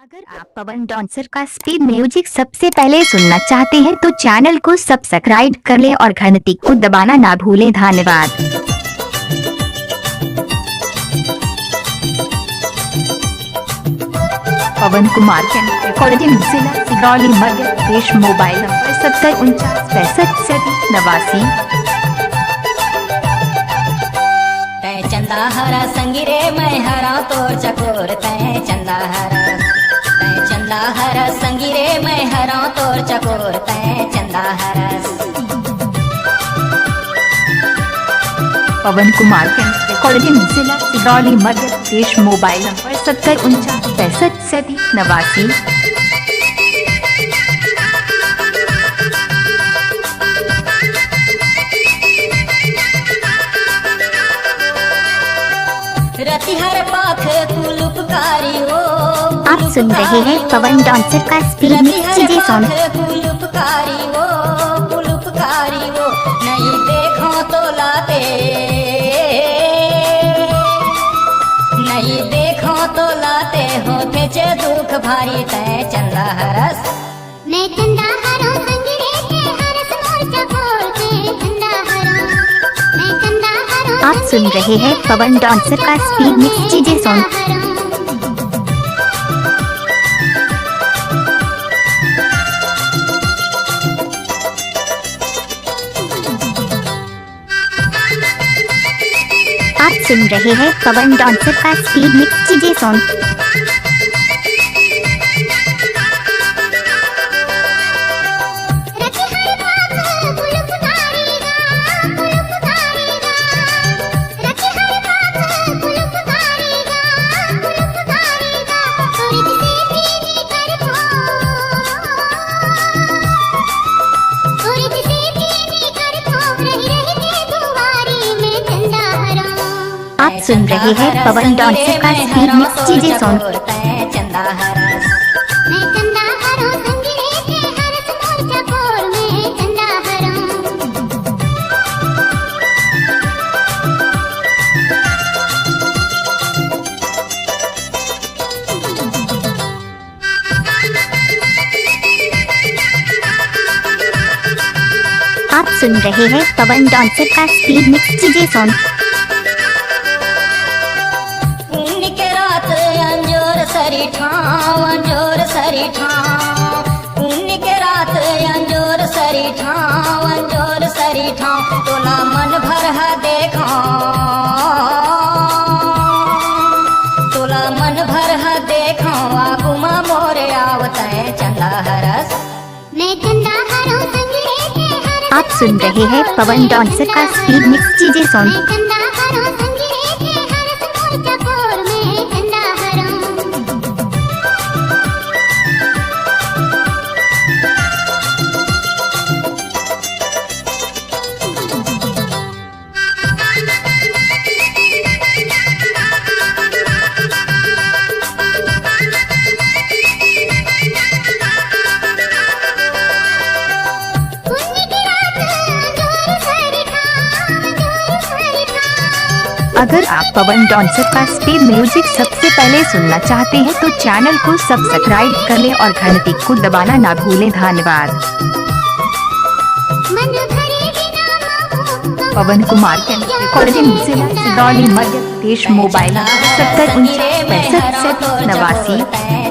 अगर आप पवन डांसर का स्पीड म्यूजिक सबसे पहले सुनना चाहते हैं तो चैनल को सब्सक्राइब कर ले और घंटी को दबाना ना भूलें। धन्यवाद। पवन कुमार के रिकॉर्डिंग जिला सिगरौली मध्य प्रदेश। Mobile number 7049653789। तै चंदा हरा संगी रे मैं हरा तोर चकोर। तै चंदा हरा संगी रे मैं हरा तोर चकोर। तै चंदा हरा। पवन कुमार के रिकॉर्डिंग जिला सिगरौली मध्य प्रदेश। Mobile number 7049653789। रतिहर पाख कुलुपकारी हो। आप सुन रहे हैं पवन डांसर का स्पीड डीजे सॉन्ग। कुलुपकारी हो कुलुपकारी हो नहीं देखो तो लाते, नहीं देखो तो लाते हो चे दुख भारी। तै चंदा हरस मैं चंदा हरो संगी रे के हरस मोर चकोर। ते चंदा हरो मैं चंदा हरो। आप सुन रहे हैं पवन डांसर का स्पीड मिक्स डीजे सॉन्ग। आप सुन रहे हैं पवन डांसर का स्पीड मिक्स डीजे सॉन्ग। आप सुन रहे हैं पवन डांसर का स्पीड मिक्स डीजे सॉन्ग। तै चंदा हरस मैं चंदा हरो संगी रे के हरस मोर चकोर। मैं चंदा हरो। आप सुन रहे हैं पवन डांसर का स्पीड मिक्स डीजे सॉन्ग। सरी ठाव अंजोर सरी ठाव उन्नी के रात अंजोर सरी ठाव अंजोर सरी ठाव तोला मन भर है देखा, तोला मन भर है देखा आगुमा मोरे आवतै चंदा हरस मैं चंदा हरो संगी रे के हरस। आप सुन रहे हैं पवन डांसर का स्पीड मिक्स डीजे सॉन्ग। मैं चंदा हरो संगी रे के हरस मोर चकोर। मैं चंदा हरो। अगर आप पवन डांसर का स्पीड म्यूजिक सबसे पहले सुनना चाहते हैं तो चैनल को सब्सक्राइब कर ले और घंटी को दबाना ना भूलें। धन्यवाद। पवन कुमार के रिकॉर्डिंग जिला सिगरौली मध्य प्रदेश। मोबाइल 7049653789।